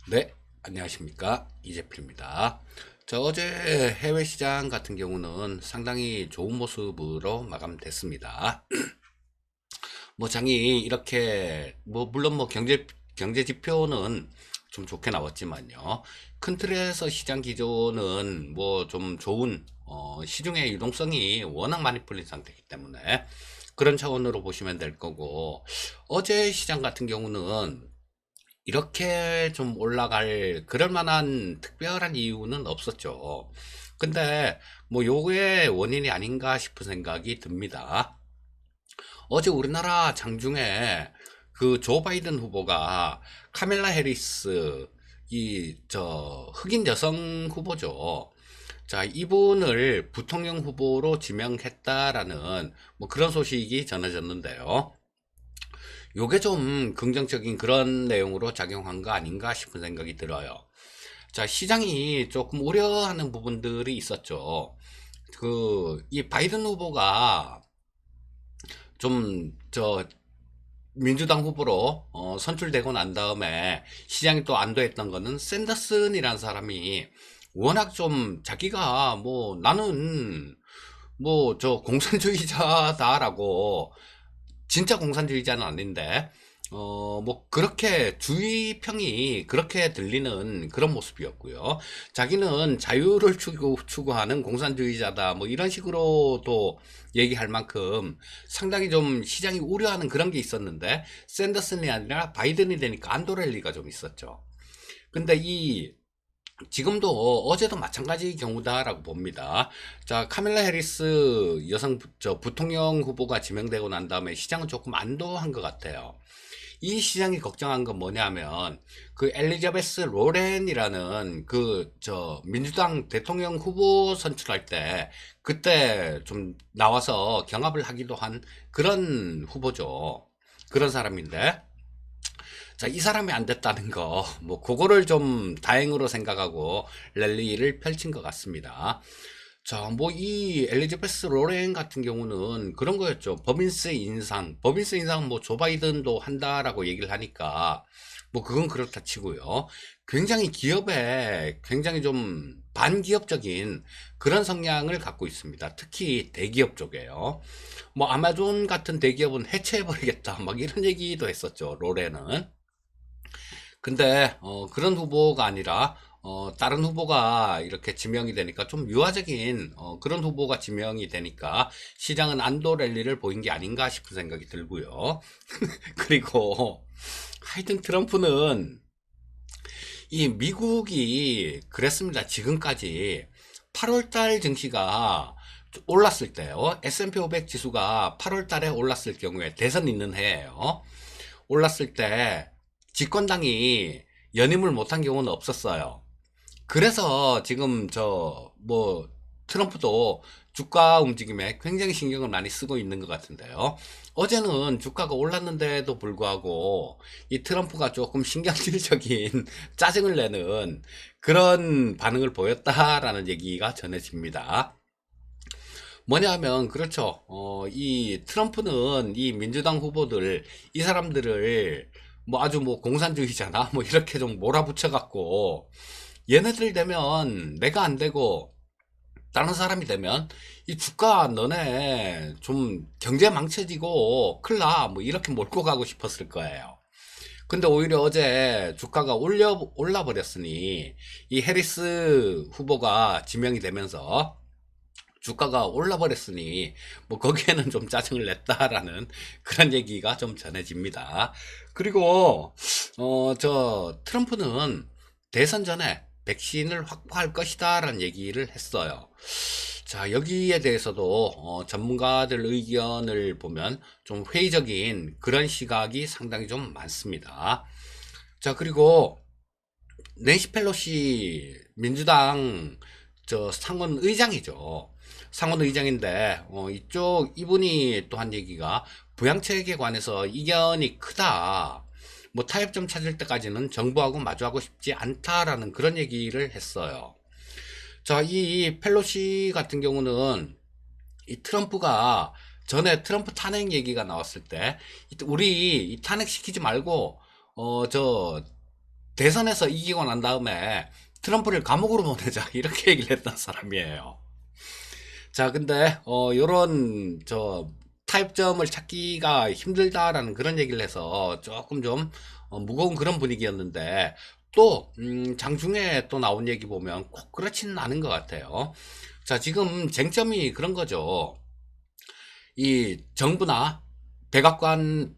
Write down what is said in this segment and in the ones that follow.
네, 안녕하십니까. 이재필입니다. 자, 어제 해외 시장 같은 경우는 상당히 좋은 모습으로 마감됐습니다. 뭐 장이 이렇게, 물론 경제 지표는 좀 좋게 나왔지만요. 큰 틀에서 시장 기조는 뭐 좀 좋은, 시중의 유동성이 워낙 많이 풀린 상태이기 때문에 그런 차원으로 보시면 될 거고, 어제 시장 같은 경우는 이렇게 좀 올라갈 그럴 만한 특별한 이유는 없었죠. 근데 뭐 요게 원인이 아닌가 싶은 생각이 듭니다. 어제 우리나라 장중에 그 조 바이든 후보가 카멜라 해리스 흑인 여성 후보죠. 자, 이분을 부통령 후보로 지명했다라는 뭐 그런 소식이 전해졌는데요. 요게 좀 긍정적인 그런 내용으로 작용한 거 아닌가 싶은 생각이 들어요. 자, 시장이 조금 우려하는 부분들이 있었죠. 이 바이든 후보가 민주당 후보로 선출되고 난 다음에 시장이 또 안도했던 거는 샌더슨이라는 사람이 워낙 좀 자기가 뭐 나는 뭐 저 공산주의자다라고 진짜 공산주의자는 아닌데, 뭐, 그렇게, 주의평이 그렇게 들리는 그런 모습이었고요. 자기는 자유를 추구하는 공산주의자다, 뭐, 이런 식으로도 얘기할 만큼 상당히 좀 시장이 우려하는 그런 게 있었는데, 샌더슨이 아니라 바이든이 되니까 안도랠리가 좀 있었죠. 근데 지금도 어제도 마찬가지 경우다라고 봅니다. 자, 카밀라 해리스 부통령 후보가 지명되고 난 다음에 시장은 조금 안도한 것 같아요. 이 시장이 걱정한 건 뭐냐면 그 엘리자베스 로렌이라는 민주당 대통령 후보 선출할 때 그때 좀 나와서 경합을 하기도 한 그런 후보죠. 그런 사람인데 자, 이 사람이 안 됐다는 거, 뭐, 그거를 좀 다행으로 생각하고 랠리를 펼친 것 같습니다. 자, 뭐, 이 엘리자베스 로렌 같은 경우는 그런 거였죠. 법인세 인상 뭐, 조 바이든도 한다라고 얘기를 하니까, 뭐, 그건 그렇다 치고요. 굉장히 기업에 굉장히 좀 반기업적인 그런 성향을 갖고 있습니다. 특히 대기업 쪽에요. 뭐, 아마존 같은 대기업은 해체해버리겠다. 막 이런 얘기도 했었죠. 로렌은. 근데 그런 후보가 아니라 다른 후보가 이렇게 지명이 되니까 좀 유화적인 그런 후보가 지명이 되니까 시장은 안도 랠리를 보인 게 아닌가 싶은 생각이 들고요. 그리고 하여튼 트럼프는 이 미국이 그랬습니다. 지금까지 8월달 증시가 올랐을 때요. S&P 500 지수가 8월달에 올랐을 경우에 대선 있는 해예요. 올랐을 때 집권당이 연임을 못한 경우는 없었어요. 그래서 지금 트럼프도 주가 움직임에 굉장히 신경을 많이 쓰고 있는 것 같은데요. 어제는 주가가 올랐는데도 불구하고 이 트럼프가 조금 신경질적인 짜증을 내는 그런 반응을 보였다라는 얘기가 전해집니다. 뭐냐 하면, 그렇죠. 이 트럼프는 이 민주당 후보들, 이 사람들을 뭐 아주 뭐 공산주의자나 뭐 이렇게 좀 몰아붙여갖고, 얘네들 되면 내가 안 되고, 다른 사람이 되면 이 주가 너네 좀 경제 망쳐지고 클나 뭐 이렇게 몰고 가고 싶었을 거예요. 근데 오히려 어제 주가가 올라 버렸으니 이 해리스 후보가 지명이 되면서 주가가 올라 버렸으니 뭐 거기에는 좀 짜증을 냈다라는 그런 얘기가 좀 전해집니다. 그리고 트럼프는 대선 전에 백신을 확보할 것이다라는 얘기를 했어요. 자, 여기에 대해서도 전문가들 의견을 보면 좀 회의적인 그런 시각이 상당히 좀 많습니다. 자, 그리고 낸시 펠로시 민주당 상원 의장이죠. 상원 의장인데 이분이 또 한 얘기가 부양책에 관해서 이견이 크다. 뭐 타협점 찾을 때까지는 정부하고 마주하고 싶지 않다라는 그런 얘기를 했어요. 자, 이 펠로시 같은 경우는 이 트럼프가 전에 트럼프 탄핵 얘기가 나왔을 때 우리 탄핵 시키지 말고 어 저 대선에서 이기고 난 다음에 트럼프를 감옥으로 보내자 이렇게 얘기를 했던 사람이에요. 자, 근데 요런 타협점을 찾기가 힘들다라는 그런 얘기를 해서 조금 좀 무거운 그런 분위기였는데, 또 장중에 또 나온 얘기 보면 꼭 그렇지는 않은 것 같아요. 자, 지금 쟁점이 그런 거죠. 이 정부나 백악관이나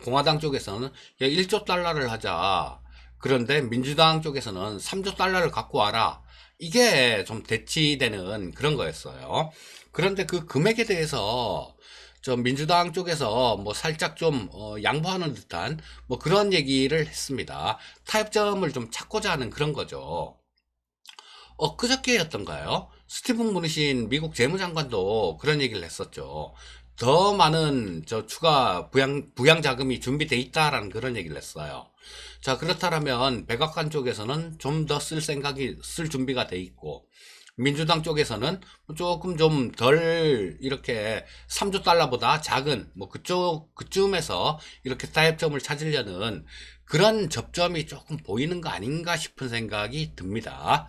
공화당 쪽에서는 야, 1조 달러를 하자. 그런데 민주당 쪽에서는 3조 달러를 갖고 와라. 이게 좀 대치되는 그런 거였어요. 그런데 그 금액에 대해서 저 민주당 쪽에서 뭐 살짝 좀 양보하는 듯한 뭐 그런 얘기를 했습니다. 타협점을 좀 찾고자 하는 그런 거죠. 그저께였던가요? 스티븐 무누신 미국 재무장관도 그런 얘기를 했었죠. 더 많은 추가 부양 자금이 준비돼 있다라는 그런 얘기를 했어요. 자, 그렇다면 백악관 쪽에서는 좀 더 쓸 준비가 돼 있고, 민주당 쪽에서는 조금 좀 덜 이렇게 3조 달러보다 작은 뭐 그쯤에서 이렇게 타협점을 찾으려는 그런 접점이 조금 보이는 거 아닌가 싶은 생각이 듭니다.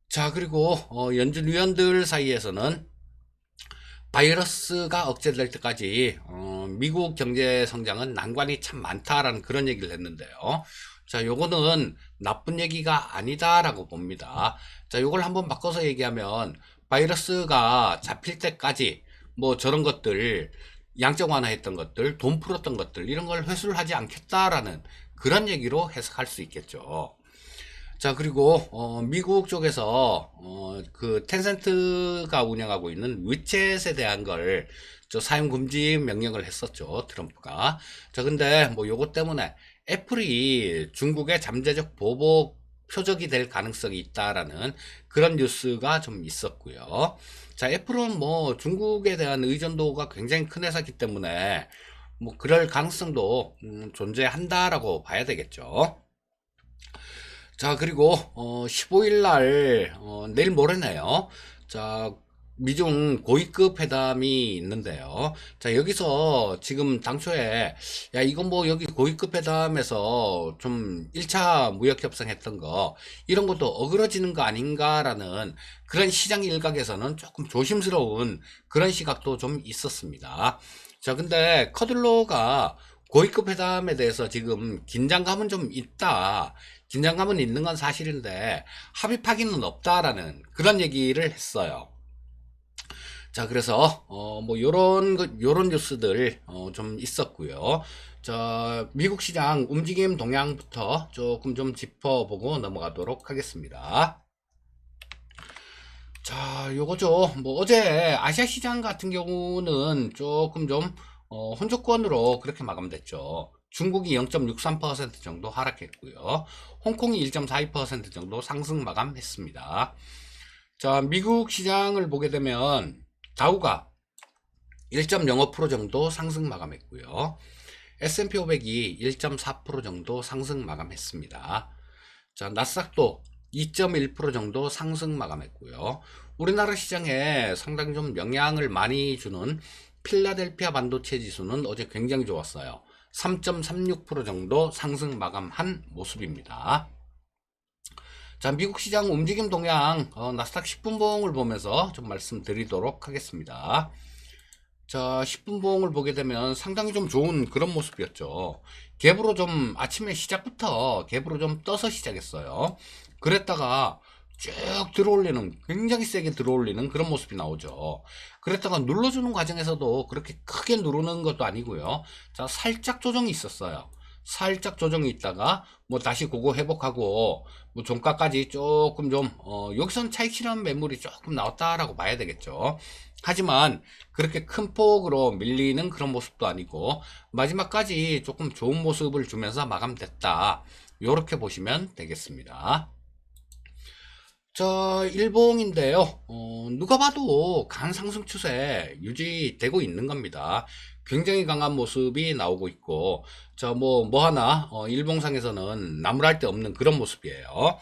자, 그리고 연준 위원들 사이에서는 바이러스가 억제될 때까지 미국 경제 성장은 난관이 참 많다라는 그런 얘기를 했는데요. 자, 요거는 나쁜 얘기가 아니다라고 봅니다. 자, 요걸 한번 바꿔서 얘기하면 바이러스가 잡힐 때까지 뭐 저런 것들, 양적 완화했던 것들, 돈 풀었던 것들, 이런 걸 회수를 하지 않겠다라는 그런 얘기로 해석할 수 있겠죠. 자, 그리고 미국 쪽에서 그 텐센트가 운영하고 있는 위챗에 대한 걸 사용 금지 명령을 했었죠, 트럼프가. 자, 근데 뭐 요것 때문에 애플이 중국의 잠재적 보복 표적이 될 가능성이 있다라는 그런 뉴스가 좀 있었고요. 자, 애플은 뭐 중국에 대한 의존도가 굉장히 큰 회사이기 때문에 뭐 그럴 가능성도 존재한다라고 봐야 되겠죠. 자, 그리고 15일 날 내일 모레네요. 자, 미중 고위급 회담이 있는데요. 자, 여기서 지금 당초에 야, 이건 뭐 여기 고위급 회담에서 좀 1차 무역 협상했던 거 이런 것도 어그러지는 거 아닌가라는 그런 시장 일각에서는 조금 조심스러운 그런 시각도 좀 있었습니다. 자, 근데 커들로가 고위급 회담에 대해서 지금 긴장감은 좀 있다. 긴장감은 있는 건 사실인데 합의하기는 없다라는 그런 얘기를 했어요. 자, 그래서 뭐 요런 뉴스들 좀 있었고요. 자, 미국 시장 움직임 동향부터 조금 좀 짚어보고 넘어가도록 하겠습니다. 자, 요거죠. 뭐 어제 아시아 시장 같은 경우는 조금 좀 혼조권으로 그렇게 마감됐죠. 중국이 0.63% 정도 하락했고요. 홍콩이 1.42% 정도 상승 마감했습니다. 자, 미국 시장을 보게 되면 다우가 1.05% 정도 상승 마감했고요. S&P 500이 1.4% 정도 상승 마감했습니다. 자, 나스닥도 2.1% 정도 상승 마감했고요. 우리나라 시장에 상당히 좀 영향을 많이 주는 필라델피아 반도체 지수는 어제 굉장히 좋았어요. 3.36% 정도 상승 마감한 모습입니다. 자, 미국 시장 움직임 동향 나스닥 10분 봉을 보면서 좀 말씀드리도록 하겠습니다. 자, 10분 봉을 보게 되면 상당히 좀 좋은 그런 모습이었죠. 갭으로 좀 아침에 시작부터 갭으로 좀 떠서 시작했어요. 그랬다가 쭉 들어올리는, 굉장히 세게 들어올리는 그런 모습이 나오죠. 그랬다가 눌러주는 과정에서도 그렇게 크게 누르는 것도 아니고요. 자, 살짝 조정이 있었어요. 살짝 조정이 있다가 뭐 다시 그거 회복하고 뭐 종가까지 조금 좀 여기선 차익 실현 매물이 조금 나왔다라고 봐야 되겠죠. 하지만 그렇게 큰 폭으로 밀리는 그런 모습도 아니고 마지막까지 조금 좋은 모습을 주면서 마감됐다. 요렇게 보시면 되겠습니다. 자, 일봉인데요. 누가 봐도 강한 상승 추세 유지되고 있는 겁니다. 굉장히 강한 모습이 나오고 있고, 자, 뭐 하나, 일봉상에서는 나무랄 데 없는 그런 모습이에요.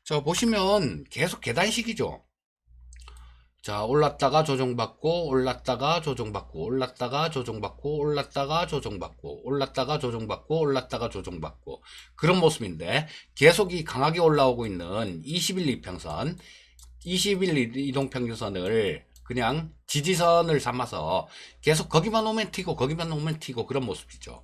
자, 보시면 계속 계단식이죠. 자, 올랐다가 조정받고, 올랐다가 조정받고, 올랐다가 조정받고, 올랐다가 조정받고, 올랐다가 조정받고, 올랐다가 조정받고. 그런 모습인데, 계속 이 강하게 올라오고 있는 20일 이평선, 20일 이동평균선을 그냥 지지선을 삼아서 계속 거기만 오면 튀고, 거기만 오면 튀고 그런 모습이죠.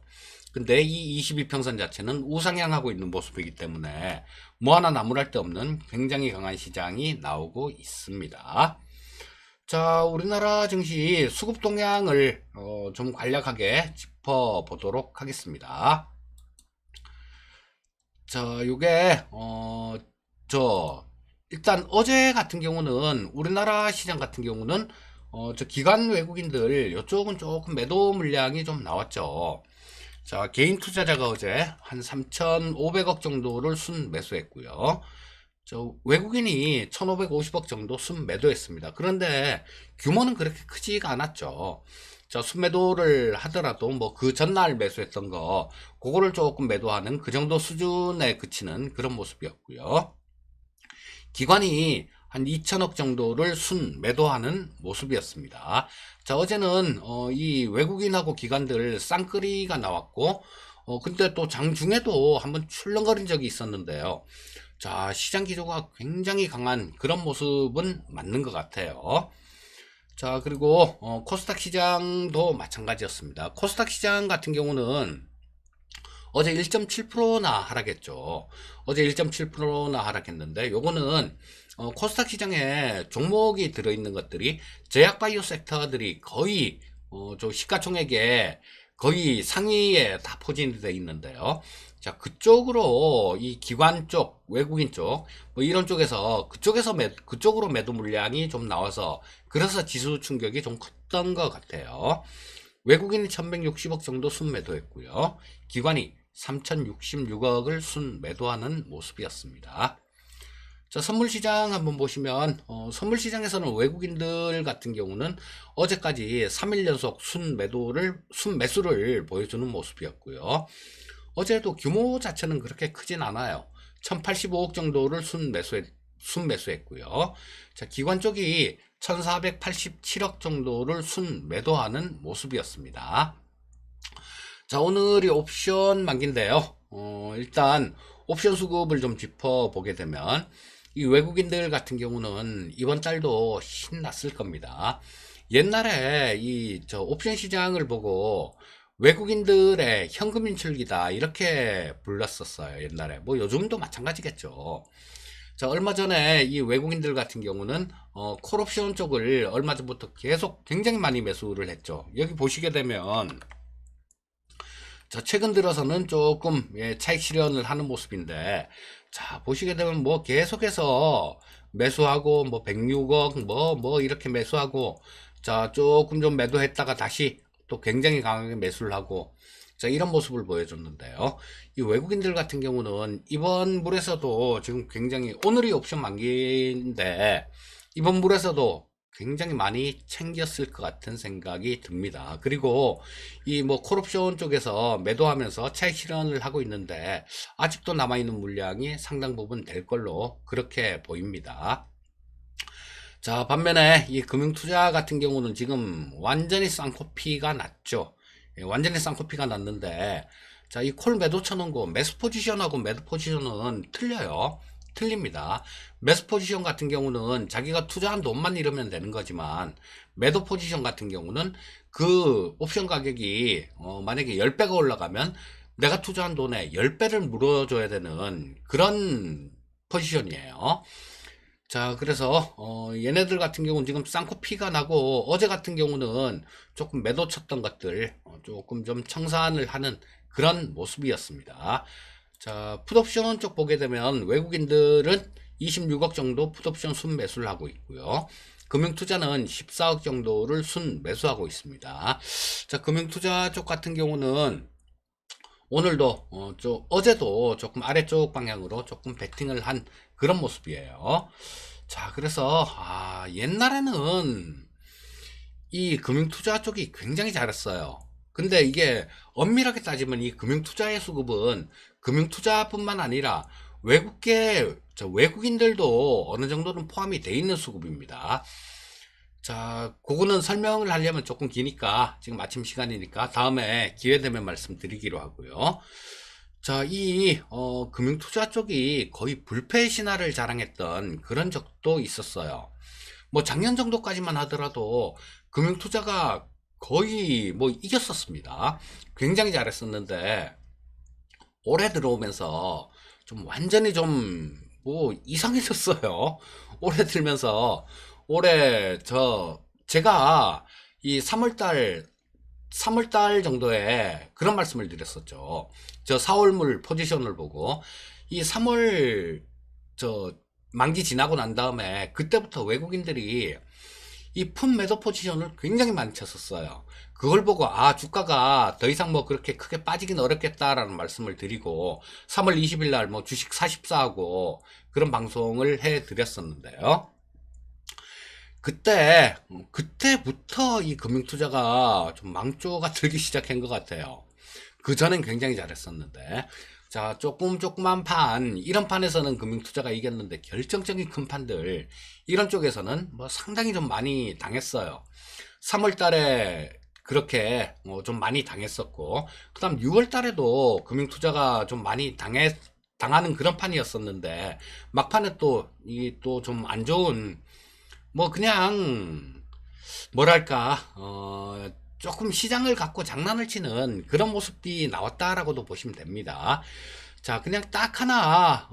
근데 이 22평선 자체는 우상향하고 있는 모습이기 때문에 뭐 하나 나무랄 데 없는 굉장히 강한 시장이 나오고 있습니다. 자, 우리나라 증시 수급 동향을 좀 간략하게 짚어보도록 하겠습니다. 자, 요게 일단 어제 같은 경우는 우리나라 시장 같은 경우는 저 기관 외국인들 이쪽은 조금 매도 물량이 좀 나왔죠. 자, 개인 투자자가 어제 한 3,500억 정도를 순 매수했고요. 저 외국인이 1,550억 정도 순매도했습니다. 그런데 규모는 그렇게 크지가 않았죠. 저 순매도를 하더라도 뭐 그 전날 매수했던 거 그거를 조금 매도하는 그 정도 수준에 그치는 그런 모습이었고요. 기관이 한 2천억 정도를 순 매도하는 모습이었습니다. 자, 어제는 이 외국인하고 기관들 쌍끌이가 나왔고 근데 또 장중에도 한번 출렁거린 적이 있었는데요. 자, 시장 기조가 굉장히 강한 그런 모습은 맞는 것 같아요. 자, 그리고 코스닥 시장도 마찬가지였습니다. 코스닥 시장 같은 경우는 어제 1.7%나 하락했죠. 어제 1.7%나 하락했는데 요거는 코스닥 시장에 종목이 들어있는 것들이 제약바이오 섹터들이 거의 저 시가총액에 거의 상위에 다 포진이 되어 있는데요. 자, 그쪽으로 이 기관 쪽, 외국인 쪽, 뭐 이런 쪽에서 그쪽으로 매도 물량이 좀 나와서 그래서 지수 충격이 좀 컸던 것 같아요. 외국인이 1160억 정도 순매도했고요. 기관이 3066억을 순매도하는 모습이었습니다. 자, 선물시장 한번 보시면 선물시장에서는 외국인들 같은 경우는 어제까지 3일 연속 순매수를 보여주는 모습이었고요. 어제도 규모 자체는 그렇게 크진 않아요. 1085억 정도를 순매수했고요. 자, 기관 쪽이 1487억 정도를 순매도하는 모습이었습니다. 자, 오늘이 옵션 만기인데요. 일단 옵션 수급을 좀 짚어보게 되면 이 외국인들 같은 경우는 이번 달도 신났을 겁니다. 옛날에 이 저 옵션 시장을 보고 외국인들의 현금 인출기다 이렇게 불렀었어요. 옛날에 뭐 요즘도 마찬가지겠죠. 자, 얼마 전에 이 외국인들 같은 경우는 콜옵션 쪽을 얼마 전부터 계속 굉장히 많이 매수를 했죠. 여기 보시게 되면 자, 최근 들어서는 조금 차익 실현을 하는 모습인데 자, 보시게 되면 뭐 계속해서 매수하고 뭐 106억 뭐 이렇게 매수하고 자, 조금 좀 매도했다가 다시 또 굉장히 강하게 매수를 하고 자, 이런 모습을 보여줬는데요. 이 외국인들 같은 경우는 이번 물에서도 지금 굉장히 오늘이 옵션 만기인데 이번 물에서도 굉장히 많이 챙겼을 것 같은 생각이 듭니다. 그리고 이 뭐 콜옵션 쪽에서 매도하면서 차익 실현을 하고 있는데 아직도 남아있는 물량이 상당 부분 될 걸로 그렇게 보입니다. 자, 반면에 이 금융투자 같은 경우는 지금 완전히 쌍코피가 났죠. 완전히 쌍코피가 났는데 자, 이 콜 매도 쳐놓은 거 매수 포지션하고 매도 포지션은 틀려요. 틀립니다. 매수 포지션 같은 경우는 자기가 투자한 돈만 잃으면 되는 거지만 매도 포지션 같은 경우는 그 옵션 가격이 만약에 10배가 올라가면 내가 투자한 돈에 10배를 물어줘야 되는 그런 포지션이에요. 자, 그래서 얘네들 같은 경우는 지금 쌍코피가 나고 어제 같은 경우는 조금 매도 쳤던 것들 조금 좀 청산을 하는 그런 모습이었습니다. 자, 풋옵션 쪽 보게 되면 외국인들은 26억 정도 풋옵션 순매수를 하고 있고요. 금융투자는 14억 정도를 순매수하고 있습니다. 자, 금융투자 쪽 같은 경우는 오늘도 어제도 조금 아래쪽 방향으로 조금 베팅을 한 그런 모습이에요. 자, 그래서 옛날에는 이 금융투자 쪽이 굉장히 잘했어요. 근데 이게 엄밀하게 따지면 이 금융투자의 수급은 금융투자뿐만 아니라 외국인들도 어느 정도는 포함이 돼 있는 수급입니다. 자, 그거는 설명을 하려면 조금 기니까 지금 마침 시간이니까 다음에 기회 되면 말씀드리기로 하고요. 자, 금융투자 쪽이 거의 불패 신화를 자랑했던 그런 적도 있었어요. 뭐 작년 정도까지만 하더라도 금융투자가 거의 뭐 이겼었습니다. 굉장히 잘했었는데 올해 들어오면서 좀 완전히 좀 뭐 이상해졌어요. 올해 들면서 올해 제가 이 3월달 정도에 그런 말씀을 드렸었죠. 저 4월물 포지션을 보고 이 3월 저 만기 지나고 난 다음에 그때부터 외국인들이 이 품 매도 포지션을 굉장히 많이 쳤었어요. 그걸 보고 주가가 더 이상 뭐 그렇게 크게 빠지긴 어렵겠다라는 말씀을 드리고 3월 20일 날 뭐 주식 44하고 그런 방송을 해 드렸었는데요. 그때부터 이 금융투자가 좀 망조가 들기 시작한 것 같아요. 그전엔 굉장히 잘했었는데. 자, 조그만 판, 이런 판에서는 금융투자가 이겼는데 결정적인 큰 판들, 이런 쪽에서는 뭐 상당히 좀 많이 당했어요. 3월 달에 그렇게 좀 많이 당했었고, 그 다음 6월 달에도 금융투자가 좀 많이 당하는 그런 판이었었는데, 막판에 또 좀 안 좋은 뭐 그냥 뭐랄까 조금 시장을 갖고 장난을 치는 그런 모습이 나왔다라고도 보시면 됩니다. 자, 그냥 딱 하나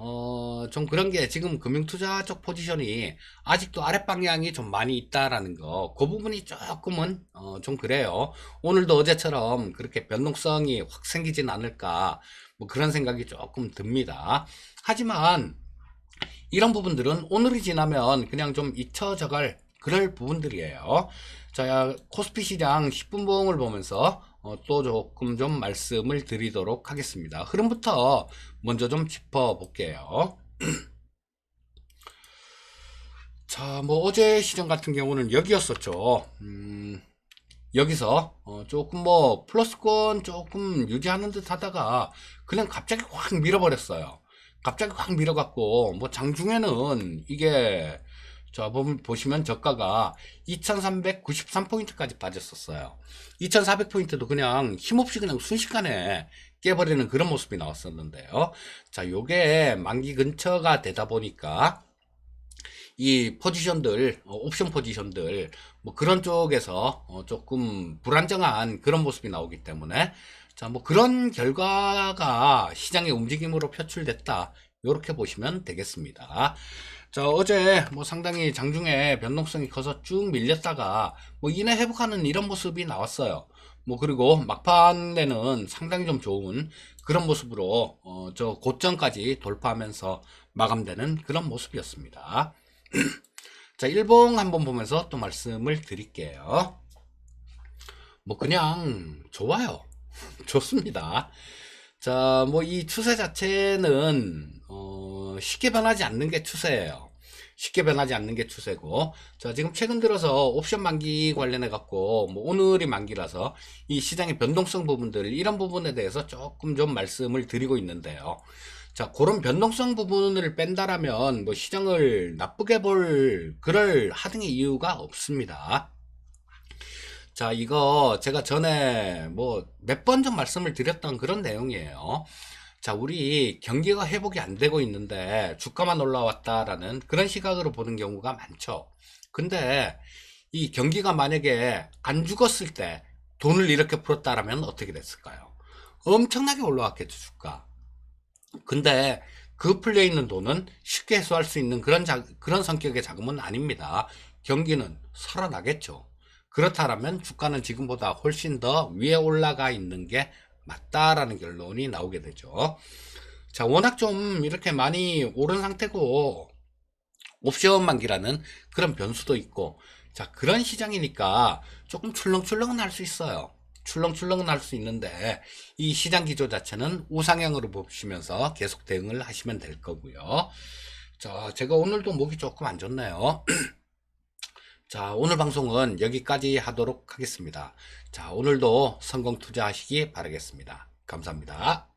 좀 그런 게 지금 금융투자 쪽 포지션이 아직도 아랫방향이 좀 많이 있다라는 거, 그 부분이 조금은 좀 그래요. 오늘도 어제처럼 그렇게 변동성이 확 생기진 않을까, 뭐 그런 생각이 조금 듭니다. 하지만 이런 부분들은 오늘이 지나면 그냥 좀 잊혀져갈 그럴 부분들이에요. 자, 코스피 시장 10분 봉을 보면서 또 조금 좀 말씀을 드리도록 하겠습니다. 흐름부터 먼저 좀 짚어볼게요. 자, 뭐 어제 시장 같은 경우는 여기였었죠. 여기서 조금 뭐 플러스권 조금 유지하는 듯 하다가 그냥 갑자기 확 밀어버렸어요. 갑자기 확 밀어갖고 뭐 장중에는 이게 보시면 저가가 2393포인트까지 빠졌었어요. 2400포인트도 그냥 힘없이 그냥 순식간에 깨버리는 그런 모습이 나왔었는데요. 자, 요게 만기 근처가 되다 보니까 이 포지션들, 옵션 포지션들, 뭐 그런 쪽에서 조금 불안정한 그런 모습이 나오기 때문에, 자, 뭐 그런 결과가 시장의 움직임으로 표출됐다. 이렇게 보시면 되겠습니다. 자, 어제 뭐 상당히 장중에 변동성이 커서 쭉 밀렸다가 뭐 이내 회복하는 이런 모습이 나왔어요. 뭐 그리고 막판에는 상당히 좀 좋은 그런 모습으로 저 고점까지 돌파하면서 마감되는 그런 모습이었습니다. 자, 일봉 한번 보면서 또 말씀을 드릴게요. 뭐 그냥 좋아요. 좋습니다. 자, 뭐 이 추세 자체는 쉽게 변하지 않는 게 추세예요. 쉽게 변하지 않는 게 추세고, 자, 지금 최근 들어서 옵션 만기 관련해 갖고 뭐 오늘이 만기라서 이 시장의 변동성 부분들, 이런 부분에 대해서 조금 좀 말씀을 드리고 있는데요. 자, 그런 변동성 부분을 뺀다라면 뭐 시장을 나쁘게 그럴 하등의 이유가 없습니다. 자, 이거 제가 전에 뭐 몇 번 좀 말씀을 드렸던 그런 내용이에요. 자, 우리 경기가 회복이 안 되고 있는데 주가만 올라왔다라는 그런 시각으로 보는 경우가 많죠. 근데 이 경기가 만약에 안 죽었을 때 돈을 이렇게 풀었다라면 어떻게 됐을까요? 엄청나게 올라왔겠죠, 주가. 근데 그 풀려 있는 돈은 쉽게 해소할 수 있는 그런 성격의 자금은 아닙니다. 경기는 살아나겠죠. 그렇다면 주가는 지금보다 훨씬 더 위에 올라가 있는 게 맞다라는 결론이 나오게 되죠. 자, 워낙 좀 이렇게 많이 오른 상태고 옵션 만기라는 그런 변수도 있고, 자, 그런 시장이니까 조금 출렁출렁은 할 수 있어요. 출렁출렁은 할 수 있는데 이 시장 기조 자체는 우상향으로 보시면서 계속 대응을 하시면 될 거고요. 자, 제가 오늘도 목이 조금 안 좋네요. 자, 오늘 방송은 여기까지 하도록 하겠습니다. 자, 오늘도 성공 투자하시기 바라겠습니다. 감사합니다.